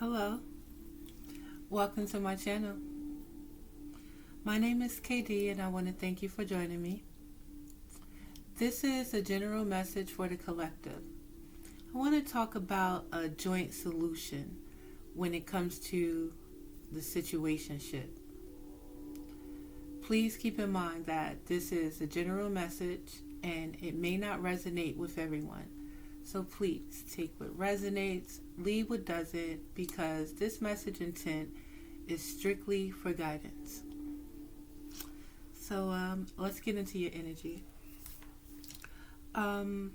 Hello, welcome to my channel. My name is KD and I want to thank you for joining me. This is a general message for the collective. I want to talk about a joint solution when it comes to the situationship. Please keep in mind that this is a general message and it may not resonate with everyone. So please take what resonates, leave what doesn't, because this message intent is strictly for guidance. So let's get into your energy. In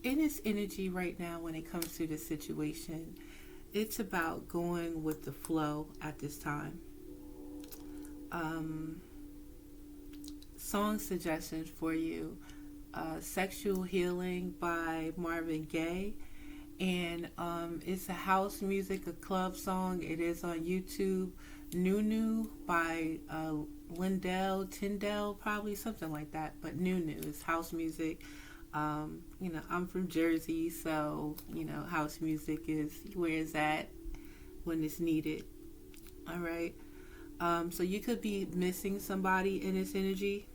this energy right now, when it comes to the situation, it's about going with the flow at this time. Song suggestions for you. Sexual Healing by Marvin Gaye, and it's a house music, a club song. It is on YouTube. Nunu by Tyndall, probably something like that, but Nunu is house music. I'm from Jersey, so house music is where it's at when it's needed. All right. So you could be missing somebody in this energy.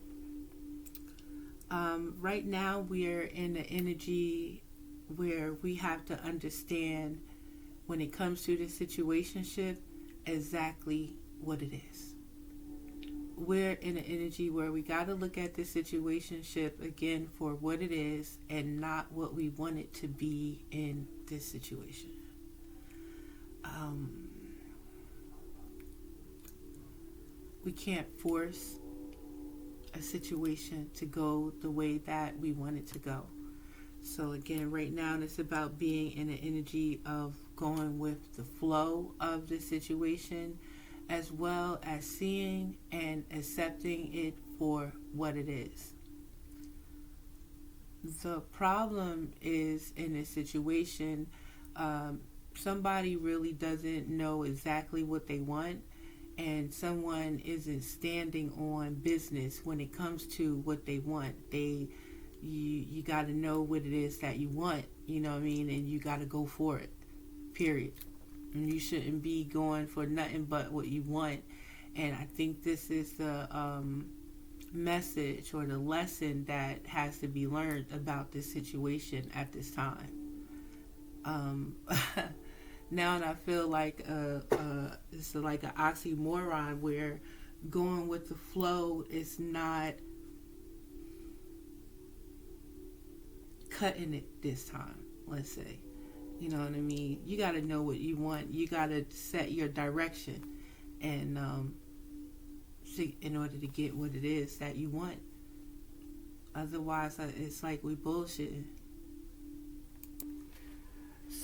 Right now we're in the energy where we have to understand, when it comes to the situationship, exactly what it is. We're in an energy where we got to look at the situationship again for what it is and not what we want it to be in this situation. We can't force a situation to go the way that we want it to go. So again, right now it's about being in the energy of going with the flow of the situation, as well as seeing and accepting it for what it is. The problem is, in this situation, somebody really doesn't know exactly what they want, and someone isn't standing on business when it comes to what they want. You got to know what it is that you want, and you got to go for it, period. And you shouldn't be going for nothing but what you want. And I think this is the message or the lesson that has to be learned about this situation at this time. Now I feel like it's like an oxymoron, where going with the flow is not cutting it this time, let's say. You know what I mean? You got to know what you want. You got to set your direction, and in order to get what it is that you want. Otherwise, it's like we bullshitting.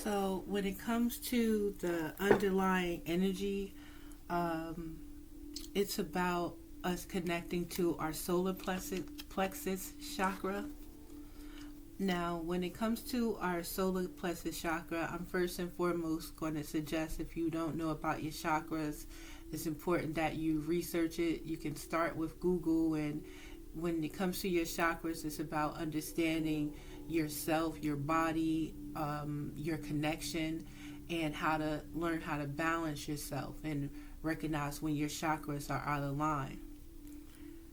So when it comes to the underlying energy, it's about us connecting to our solar plexus chakra. Now, when it comes to our solar plexus chakra, I'm first and foremost going to suggest, if you don't know about your chakras, it's important that you research it. You can start with Google, and when it comes to your chakras, it's about understanding yourself, your body, your connection, and how to learn how to balance yourself and recognize when your chakras are out of line.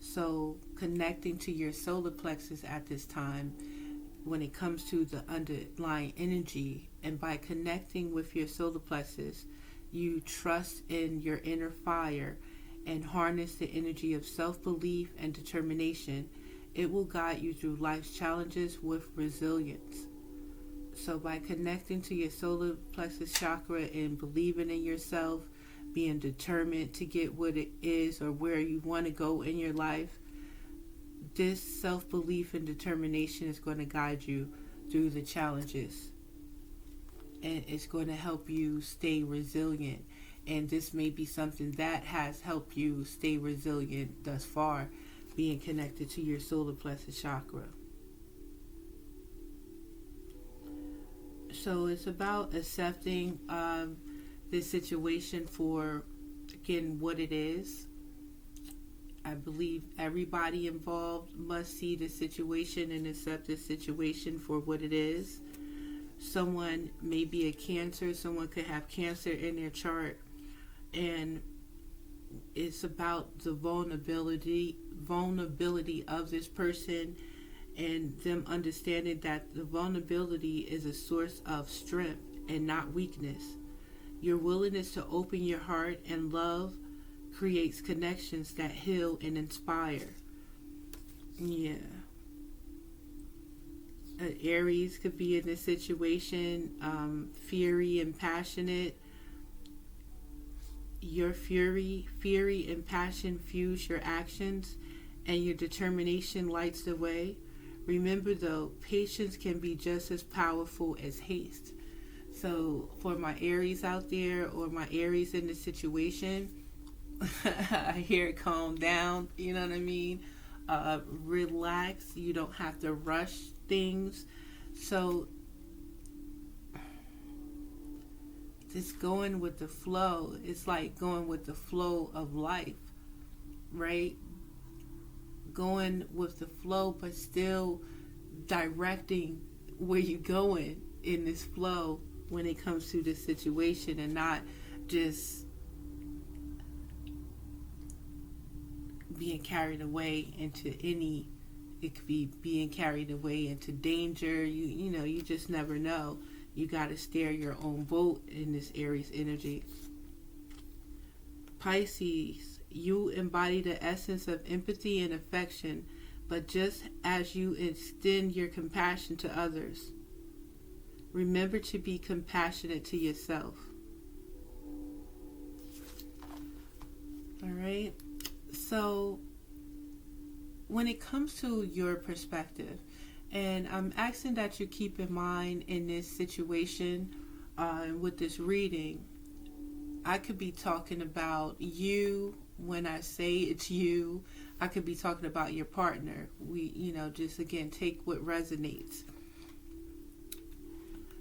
So connecting to your solar plexus at this time, when it comes to the underlying energy, and by connecting with your solar plexus, you trust in your inner fire and harness the energy of self-belief and determination. It will guide you through life's challenges with resilience. So by connecting to your solar plexus chakra and believing in yourself, being determined to get what it is or where you want to go in your life, this self-belief and determination is going to guide you through the challenges. And it's going to help you stay resilient. And this may be something that has helped you stay resilient thus far, being connected to your solar plexus chakra. So it's about accepting this situation for, again, what it is. I believe everybody involved must see the situation and accept the situation for what it is. Someone may be a Cancer. Someone could have Cancer in their chart, and it's about the vulnerability of this person, and them understanding that the vulnerability is a source of strength and not weakness. Your willingness to open your heart and love creates connections that heal and inspire. Yeah. Aries could be in this situation, fiery and passionate. Your fury and passion fuse your actions, and your determination lights the way. Remember though, patience can be just as powerful as haste. So for my Aries out there, or my Aries in this situation, I hear it, calm down, you know what I mean? Relax. You don't have to rush things. So just going with the flow. It's like going with the flow of life, right? Going with the flow, but still directing where you're going in this flow when it comes to this situation, and not just being carried away into any. It could be being carried away into danger. You know, you just never know. You got to steer your own boat in this Aries energy. Pisces, you embody the essence of empathy and affection, but just as you extend your compassion to others, remember to be compassionate to yourself. All right. So when it comes to your perspective, and I'm asking that you keep in mind in this situation, with this reading, I could be talking about you. When I say it's you, I could be talking about your partner. We, just again, take what resonates.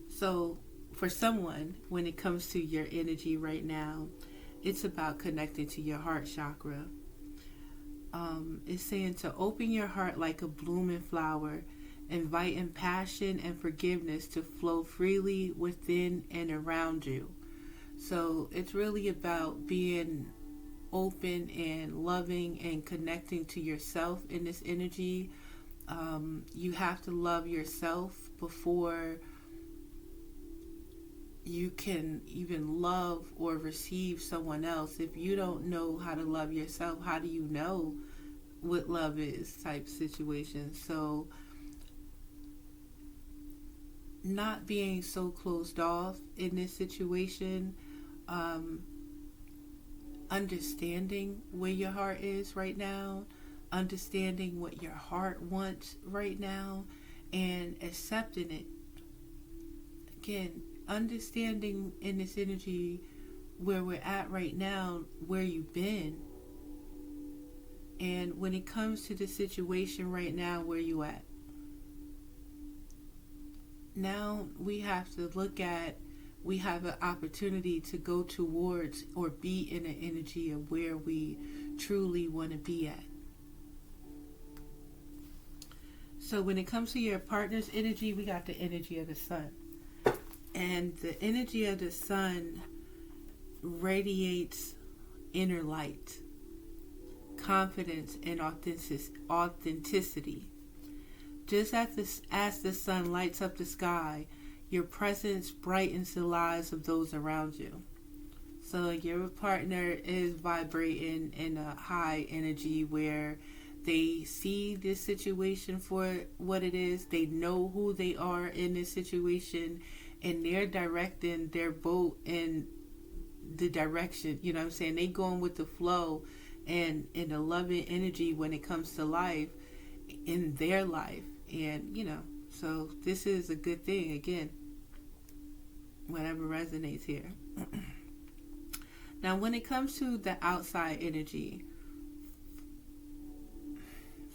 So for someone, when it comes to your energy right now, it's about connecting to your heart chakra. It's saying to open your heart like a blooming flower, inviting passion and forgiveness to flow freely within and around you. So it's really about being open and loving and connecting to yourself in this energy. You have to love yourself before you can even love or receive someone else. If you don't know how to love yourself, how do you know what love is, type situation? So not being so closed off in this situation, understanding where your heart is right now, understanding what your heart wants right now, and accepting it. Again, understanding in this energy where we're at right now, where you've been, and when it comes to the situation right now, where you at. Now we have to look at, we have an opportunity to go towards or be in an energy of where we truly want to be at. So when it comes to your partner's energy, we got the energy of the sun. And the energy of the sun radiates inner light, confidence, and authenticity. Just as the sun lights up the sky, your presence brightens the lives of those around you. So your partner is vibrating in a high energy where they see this situation for what it is. They know who they are in this situation, and they're directing their boat in the direction, you know what I'm saying? They going with the flow and in the loving energy when it comes to life, in their life. And, so this is a good thing. Again, whatever resonates here. Now, when it comes to the outside energy,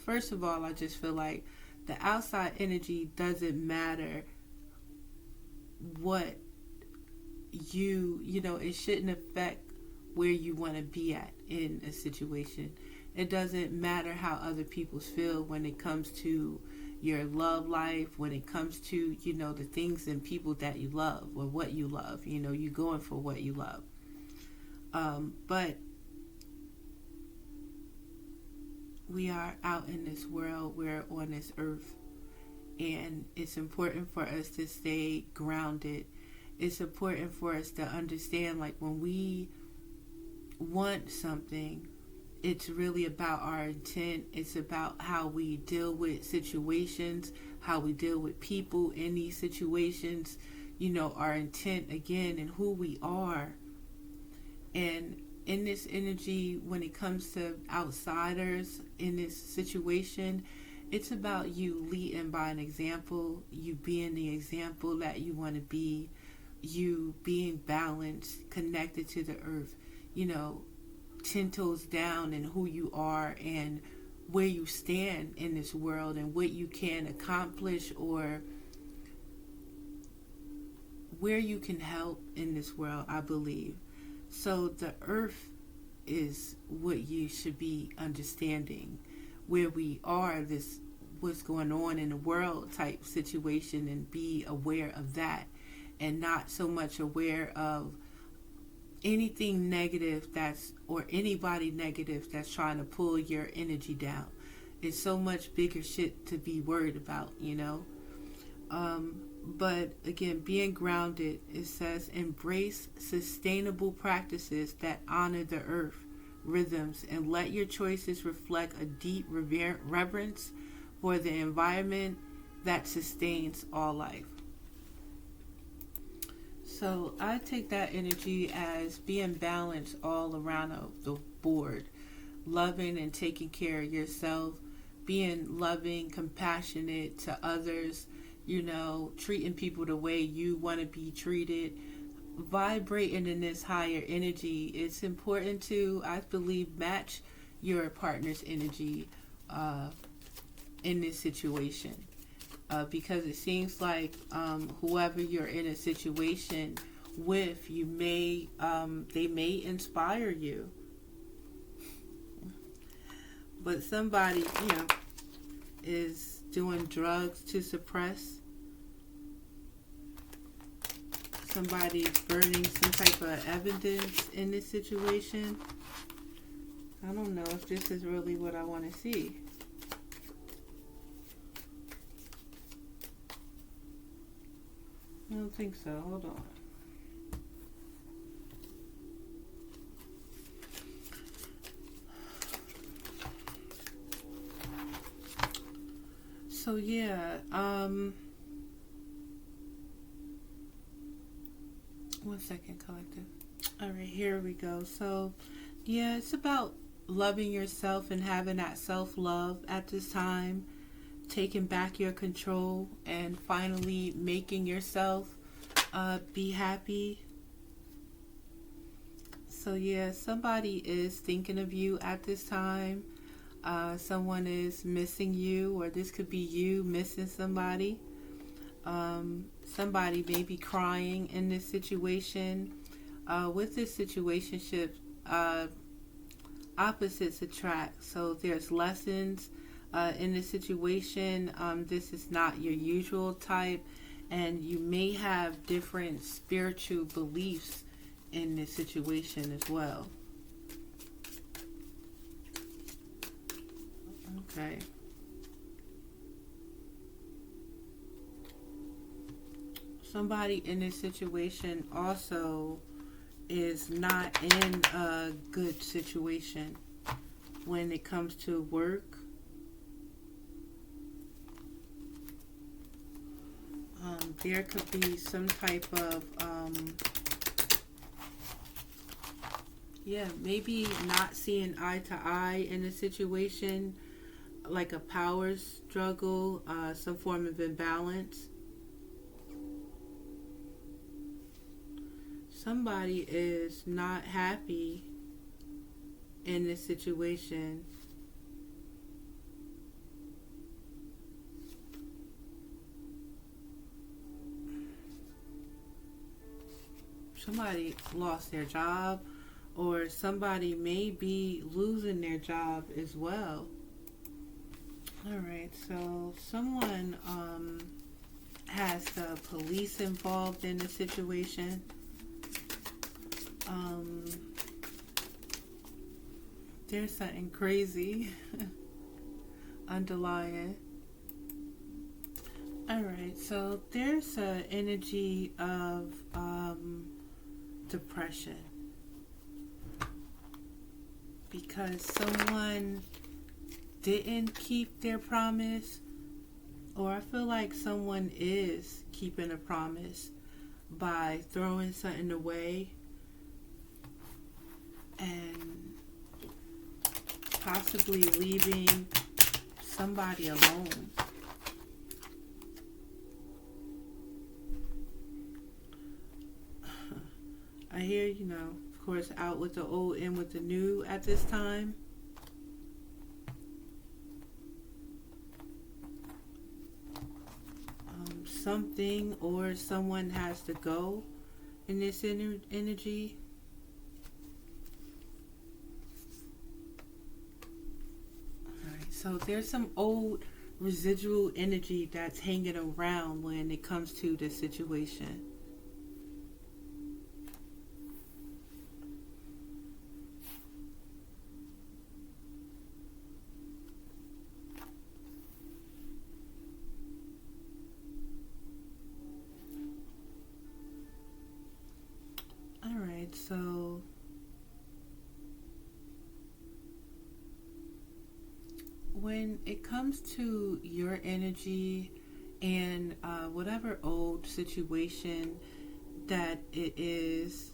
first of all, I just feel like the outside energy doesn't matter what it shouldn't affect where you want to be at in a situation. It doesn't matter how other people feel when it comes to your love life, when it comes to, the things and people that you love or what you love. You're going for what you love. But we are out in this world, we're on this earth, and it's important for us to stay grounded. It's important for us to understand, like, when we want something, it's really about our intent. It's about how we deal with situations, how we deal with people in these situations, our intent again, and who we are. And in this energy, when it comes to outsiders in this situation, it's about you leading by an example, you being the example that you want to be, you being balanced, connected to the earth, 10 toes down in who you are and where you stand in this world and what you can accomplish or where you can help in this world, I believe. So the earth is what you should be understanding, where we are, this what's going on in the world type situation, and be aware of that and not so much aware of anything negative or anybody negative that's trying to pull your energy down. It's so much bigger shit to be worried about, But again, being grounded, it says embrace sustainable practices that honor the earth rhythms and let your choices reflect a deep reverence for the environment that sustains all life. So I take that energy as being balanced all around the board, loving and taking care of yourself, being loving, compassionate to others, treating people the way you want to be treated, vibrating in this higher energy. It's important to, I believe, match your partner's energy in this situation. Because it seems like whoever you're in a situation with, they may inspire you. But somebody, is doing drugs to suppress. Somebody's burning some type of evidence in this situation. I don't know if this is really what I want to see. I don't think so. Hold on. So yeah, one second, collective. All right, here we go. So yeah, it's about loving yourself and having that self-love at this time, taking back your control and finally making yourself be happy. So yeah, somebody is thinking of you at this time. Someone is missing you, or this could be you missing somebody. Somebody may be crying in this situation. With this situationship, opposites attract. So there's lessons in this situation. This is not your usual type, and you may have different spiritual beliefs in this situation as well. Okay. Somebody in this situation also is not in a good situation when it comes to work. There could be some type of maybe not seeing eye to eye in a situation, like a power struggle, some form of imbalance. Somebody is not happy in this situation. Somebody lost their job, or somebody may be losing their job as well. All right, so someone has the police involved in the situation. Um, there's something crazy underlying. All right, so there's an energy of depression because someone didn't keep their promise, or I feel like someone is keeping a promise by throwing something away and possibly leaving somebody alone. I hear, of course, out with the old, in with the new at this time. Something or someone has to go in this energy. Alright, so there's some old residual energy that's hanging around when it comes to this situation. Alright, so when it comes to your energy and whatever old situation that it is,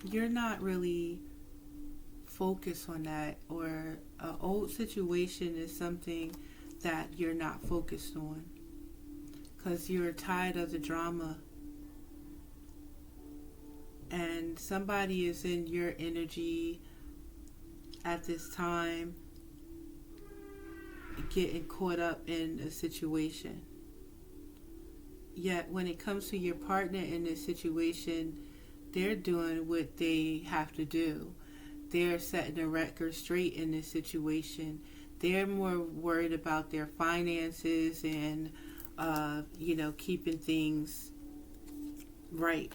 you're not really focused on that, or an old situation is something that you're not focused on because you're tired of the drama, and somebody is in your energy at this time getting caught up in a situation. Yet when it comes to your partner in this situation, they're doing what they have to do. They're setting the record straight in this situation. They're more worried about their finances and keeping things right.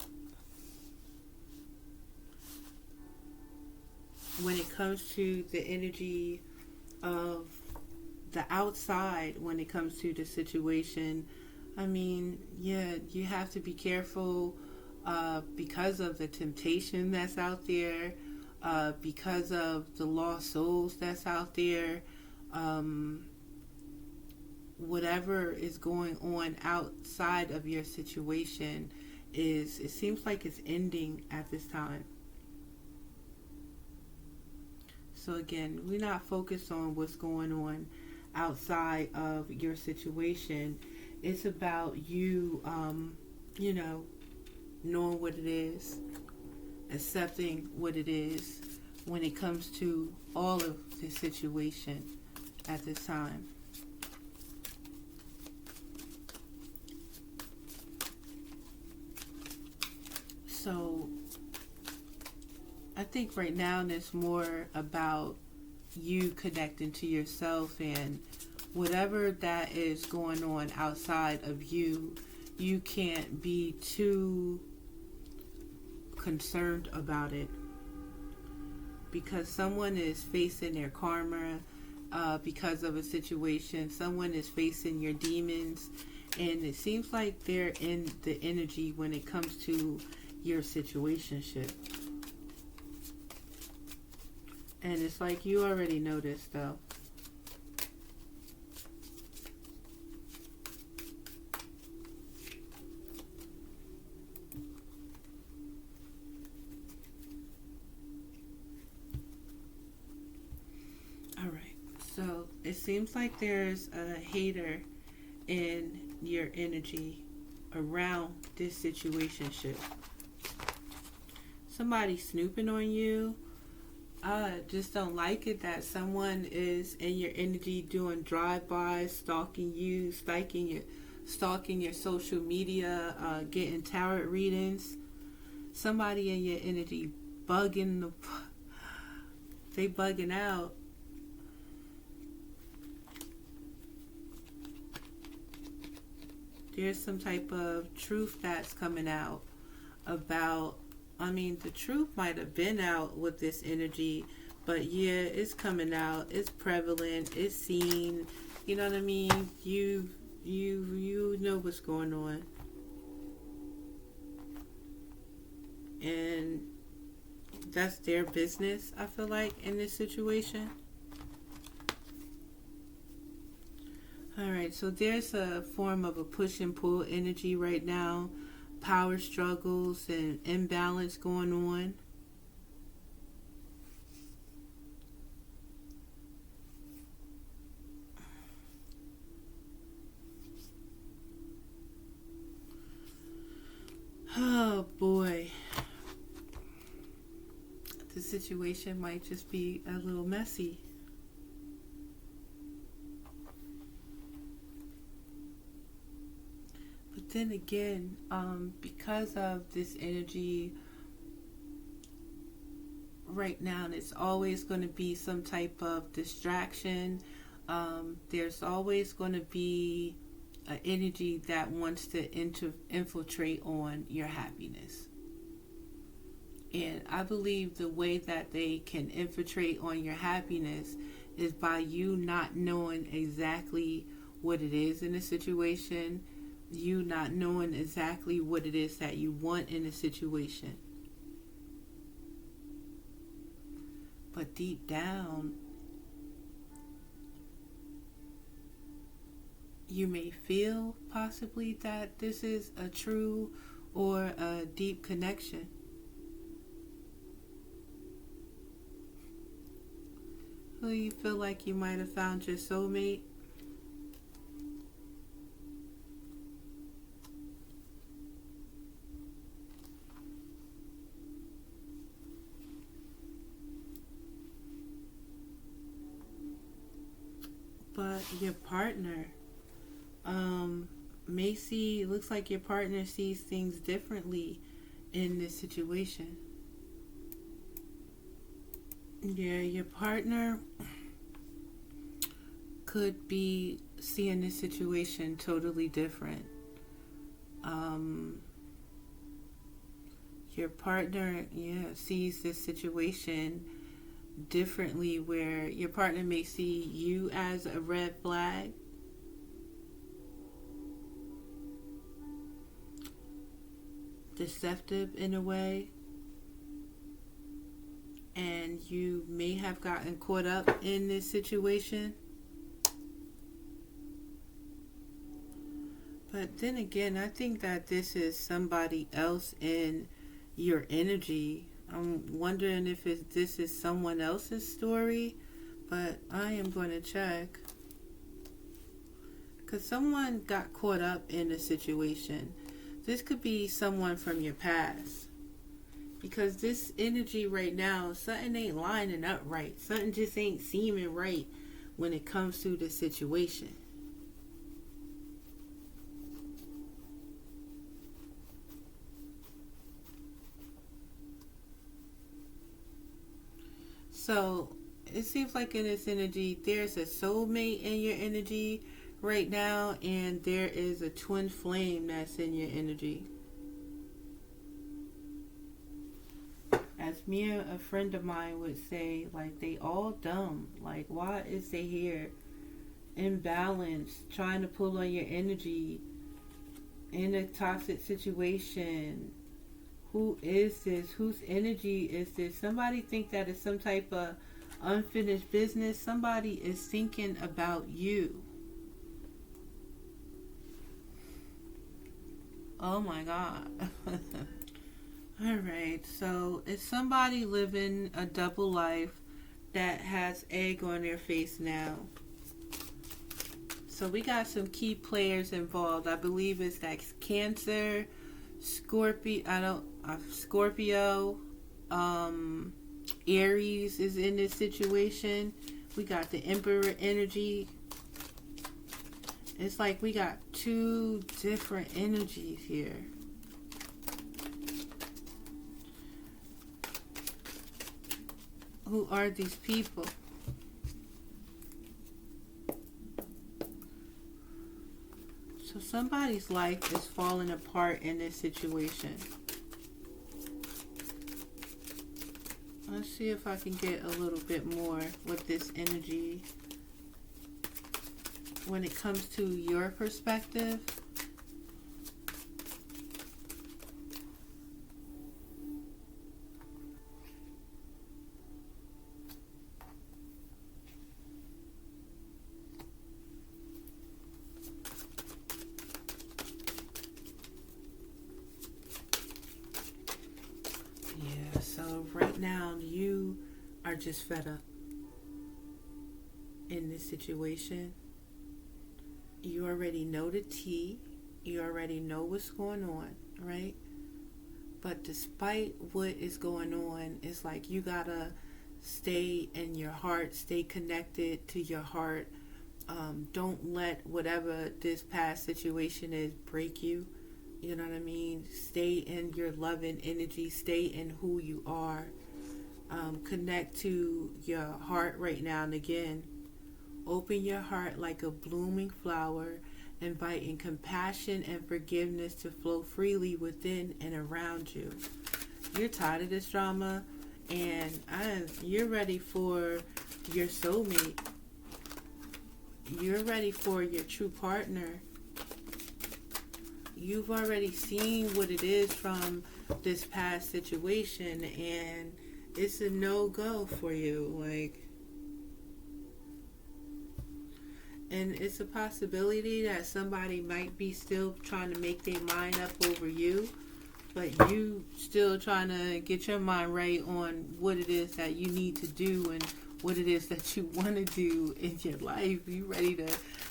When it comes to the energy of the outside, when it comes to the situation, I mean, yeah, you have to be careful because of the temptation that's out there, because of the lost souls that's out there. Whatever is going on outside of your situation it seems like it's ending at this time. So again, we're not focused on what's going on outside of your situation. It's about you, knowing what it is, accepting what it is when it comes to all of the situation at this time. So I think right now it's more about you connecting to yourself, and whatever that is going on outside of you, you can't be too concerned about it, because someone is facing their karma because of a situation. Someone is facing your demons, and it seems like they're in the energy when it comes to your situationship. And it's like you already noticed, though. All right. So it seems like there's a hater in your energy around this situationship. Somebody snooping on you. I just don't like it that someone is in your energy doing drive-bys, stalking you, stalking your social media, getting tarot readings. Somebody in your energy bugging they bugging out. There's some type of truth that's coming out about, I mean, the truth might have been out with this energy, but yeah, it's coming out. It's prevalent. It's seen. You know what I mean? You know what's going on. And that's their business, I feel like, in this situation. Alright, so there's a form of a push and pull energy right now. Power struggles and imbalance going on. Oh boy. The situation might just be a little messy. But then again, because of this energy right now, it's always going to be some type of distraction. There's always going to be an energy that wants to infiltrate on your happiness. And I believe the way that they can infiltrate on your happiness is by you not knowing exactly what it is in a situation, you not knowing exactly what it is that you want in a situation. But deep down, you may feel possibly that this is a true or a deep connection. Who you feel like you might have found your soulmate? But your partner may see, looks like your partner sees things differently in this situation. Yeah, your partner could be seeing this situation totally different. Your partner, sees this situation differently, where your partner may see you as a red flag. Deceptive in a way. And you may have gotten caught up in this situation. But then again, I think that this is somebody else in your energy. I'm wondering if this is someone else's story, but I am going to check. Because someone got caught up in a situation. This could be someone from your past. Because this energy right now, something ain't lining up right. Something just ain't seeming right when it comes to the situation. So it seems like in this energy, there's a soulmate in your energy right now, and there is a twin flame that's in your energy. As me and a friend of mine would say, like, they all dumb. Like, why is they here? Imbalanced, trying to pull on your energy in a toxic situation. Who is this? Whose energy is this? Somebody think that it's some type of unfinished business. Somebody is thinking about you. Oh my God. Alright, so is somebody living a double life that has egg on their face now? So we got some key players involved. I believe it's like Cancer, Scorpio, Aries is in this situation. We got the Emperor energy. It's like we got two different energies here. Who are these people? So somebody's life is falling apart in this situation. Let's see if I can get a little bit more with this energy when it comes to your perspective. Yeah, so right now you are just fed up in this situation. You already know the tea. You already know what's going on, right? But despite what is going on, it's like you gotta stay in your heart, stay connected to your heart. Don't let whatever this past situation is break you. You know what I mean? Stay in your loving energy. Stay in who you are. Connect to your heart right now and again. Open your heart like a blooming flower, inviting compassion and forgiveness to flow freely within and around you. You're tired of this drama, and you're ready for your soulmate. You're ready for your true partner. You've already seen what it is from this past situation, and it's a no-go for you. And it's a possibility that somebody might be still trying to make their mind up over you, but you still trying to get your mind right on what it is that you need to do and what it is that you want to do in your life. You ready to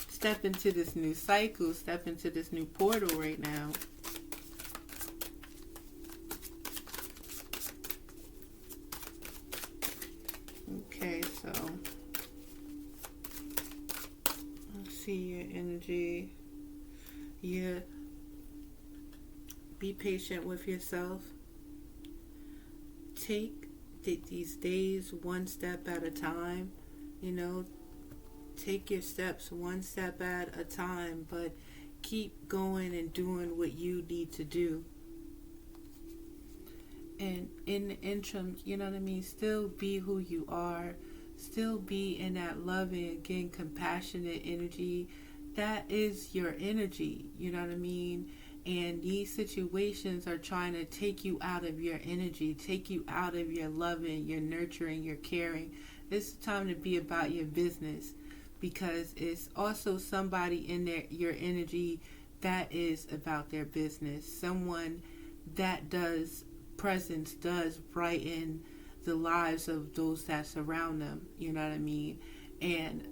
step into this new cycle, step into this new portal right now. Okay, so let's see your energy. Yeah. Be patient with yourself. Take these days one step at a time. Take your steps one step at a time, but keep going and doing what you need to do. And in the interim, still be who you are. Still be in that loving, again, compassionate energy. That is your energy, you know what I mean? And these situations are trying to take you out of your energy, take you out of your loving, your nurturing, your caring. It's time to be about your business, because it's also somebody in your energy that is about their business. Someone that does brighten the lives of those that surround them, you know what I mean? And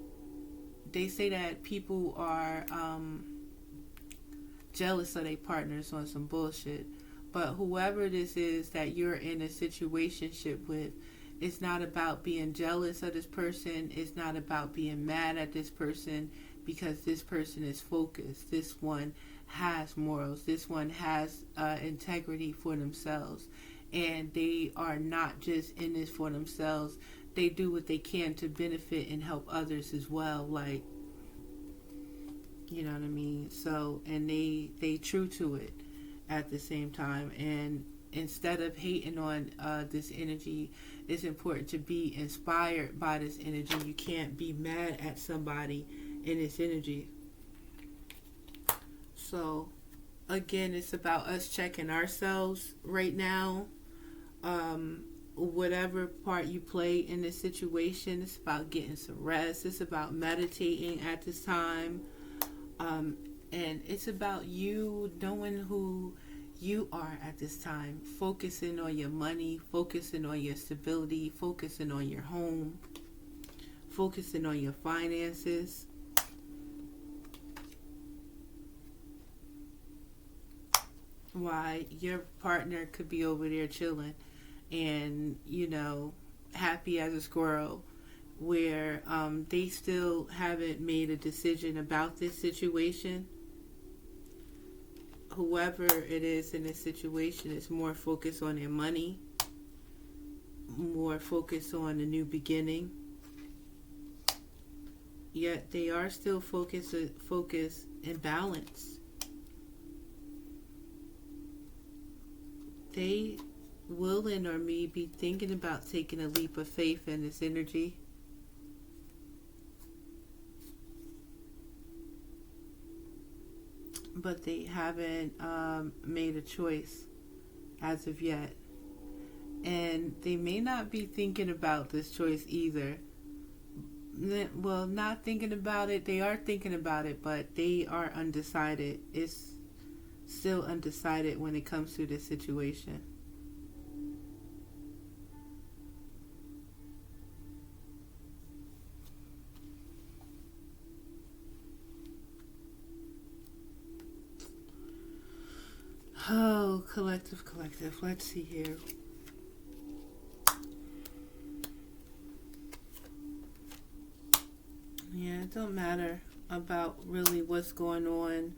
they say that people are jealous of their partners on some bullshit. But whoever this is that you're in a situationship with, it's not about being jealous of this person. It's not about being mad at this person, because this person is focused. This one has morals. This one has integrity for themselves. And they are not just in this for themselves. They do what they can to benefit and help others as well. You know what I mean? So, and they true to it at the same time. And instead of hating on this energy, it's important to be inspired by this energy. You can't be mad at somebody in this energy. So, again, it's about us checking ourselves right now. Whatever part you play in this situation, it's about getting some rest. It's about meditating at this time. And it's about you knowing who you are at this time. Focusing on your money, focusing on your stability, focusing on your home, focusing on your finances. Why your partner could be over there chilling and, happy as a squirrel, where they still haven't made a decision about this situation. Whoever it is in this situation is more focused on their money, more focused on a new beginning. Yet they are still focused and balanced. they will in or me be thinking about taking a leap of faith in this energy. But they haven't made a choice as of yet. And they may not be thinking about this choice either. Well, not thinking about it. They are thinking about it, but they are undecided. It's still undecided when it comes to this situation. Oh, collective. Let's see here. Yeah, it don't matter about really what's going on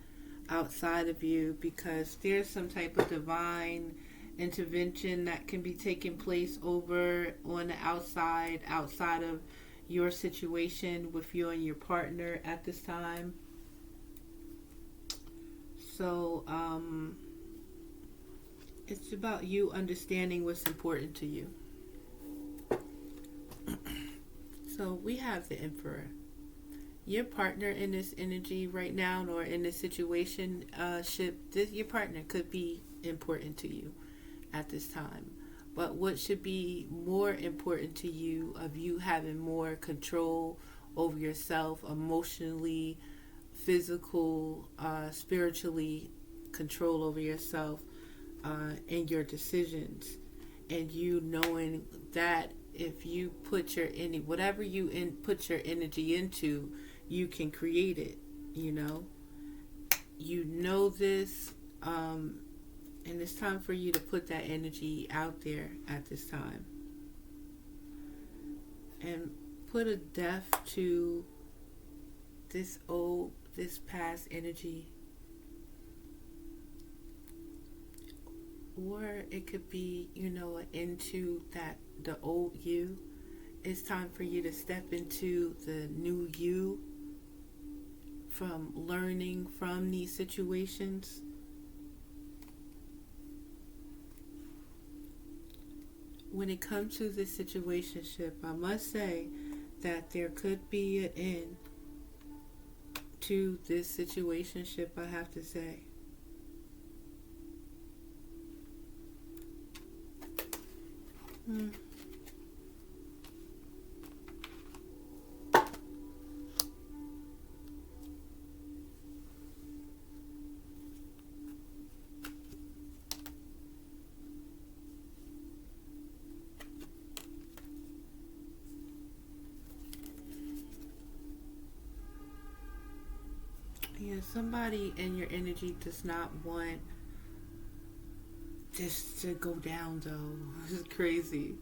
outside of you, because there's some type of divine intervention that can be taking place over on the outside of your situation with you and your partner at this time. So, it's about you understanding what's important to you. So we have the Emperor. Your partner in this energy right now, or in this situation, your partner could be important to you at this time. But what should be more important to you, of you having more control over yourself, emotionally, physical, spiritually, control over yourself and your decisions, and you knowing that if you put whatever you put your energy into, you can create it. You know this, and it's time for you to put that energy out there at this time, and put a death to this past energy. Or it could be, into the old you. It's time for you to step into the new you, from learning from these situations. When it comes to this situationship, I must say that there could be an end to this situationship, I have to say. Yeah, somebody in your energy does not want this to go down, though. It's crazy.